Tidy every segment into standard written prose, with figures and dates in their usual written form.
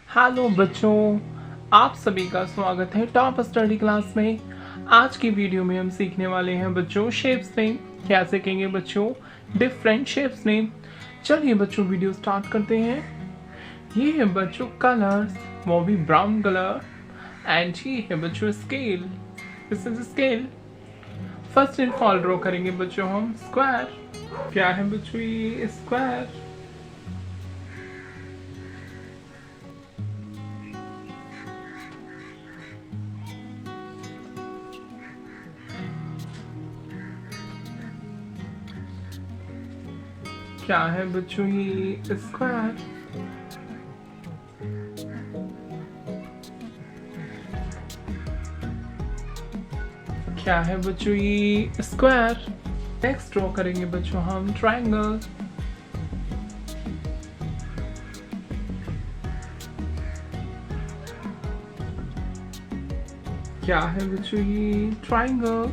Hello बच्चों, आप सभी का स्वागत है टॉप स्टडी क्लास में। आज की वीडियो में हम सीखने वाले हैं बच्चों शेप्स नेम। क्या सीखेंगे बच्चों? Different shapes name. चलिए बच्चों वीडियो स्टार्ट करते हैं। ये है बच्चों कलर्स, वो भी ब्राउन कलर। एंड ये है बच्चों scale, this is scale. First in fall draw करेंगे बच्चों हम स्क्वायर। क्या है बच्चों ये स्क्वायर? क्या है बच्चों ये स्क्वायर? क्या है बच्चों ये स्क्वायर? नेक्स्ट ड्रॉ करेंगे बच्चों हम ट्रायंगल। क्या है बच्चों ये ट्रायंगल?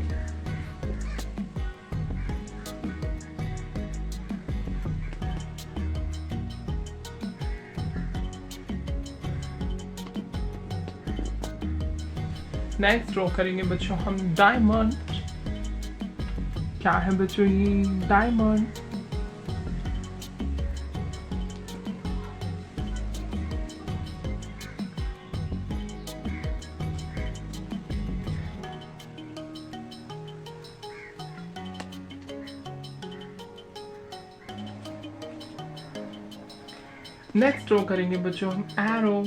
नेक्स्ट ड्रॉ करेंगे बच्चों हम डायमंड। क्या है बच्चों ये डायमंड? नेक्स्ट ड्रॉ करेंगे बच्चों हम एरो।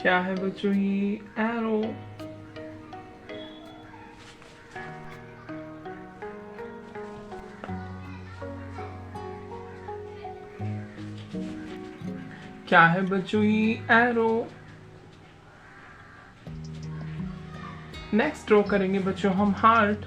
क्या है बच्चों ये एरो? क्या है बच्चों ये एरो? नेक्स्ट ड्रॉ करेंगे बच्चों हम हार्ट।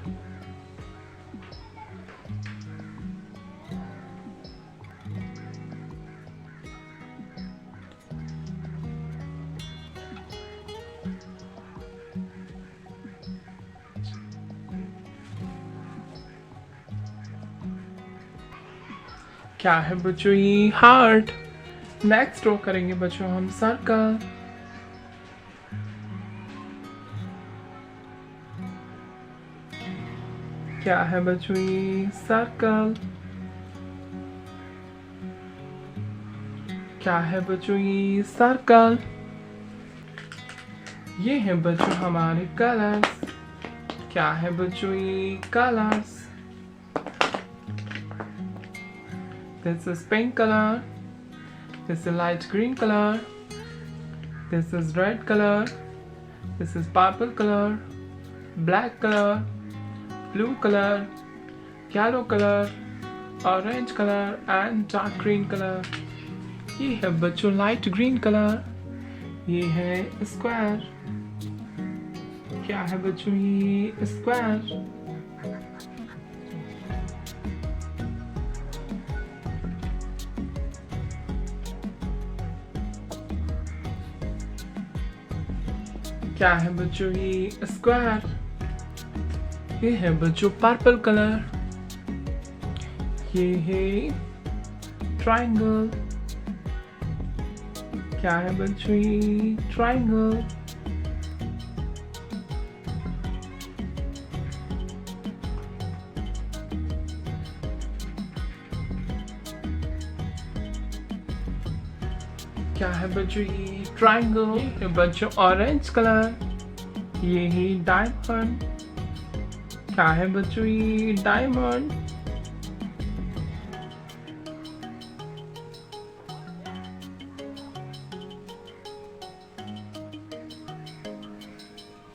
क्या है बच्चों ये हार्ट? नेक्स्ट ड्रॉ करेंगे बच्चों हम सर्कल। क्या है बच्चों ये सर्कल? क्या है बच्चों ये सर्कल? ये है बच्चों हमारे कलर्स। क्या है बच्चों ये colours? This is pink color. This is light green color. This is red color. This is purple color. Black color. Blue color. Yellow color. Orange color and dark green color. ये है बच्चों light green colour. ये है square. क्या है बच्चों ये square? क्या है बच्चों ये स्क्वायर? ये है बच्चों पर्पल कलर। ये है ट्रायंगल। क्या है बच्चों ये ट्रायंगल? क्या है बच्चों ये ट्रायंगल? ये है बच्चों ऑरेंज कलर। ये है डायमंड। क्या है बच्चों ये डायमंड?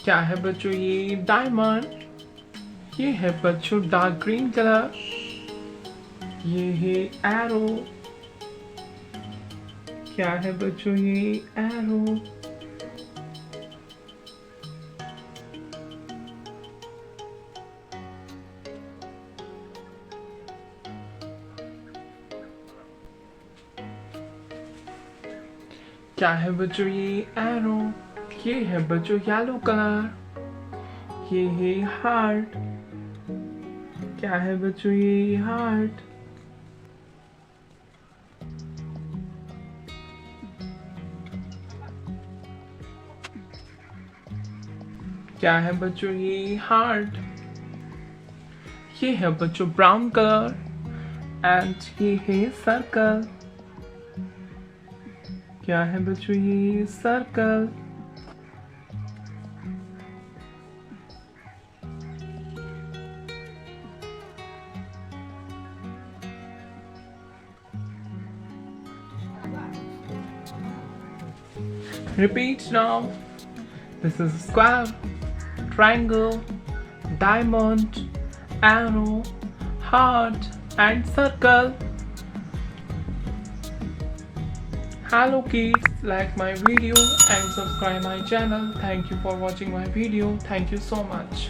क्या है बच्चों ये डायमंड? ये है बच्चों डार्क ग्रीन कलर। ये है एरो। क्या है बच्चों ये एरो? क्या है बच्चों ये एरो? ये है बच्चों येलो कलर। ये है हार्ट। क्या है बच्चों ये हार्ट? क्या है बच्चों ये हार्ट? ये है बच्चों ब्राउन कलर एंड ये है सर्कल। क्या है बच्चों ये circle? Repeat now. This is square, triangle, diamond, arrow, heart and circle. Hello kids, like my video and subscribe my channel. Thank you for watching my video. Thank you so much.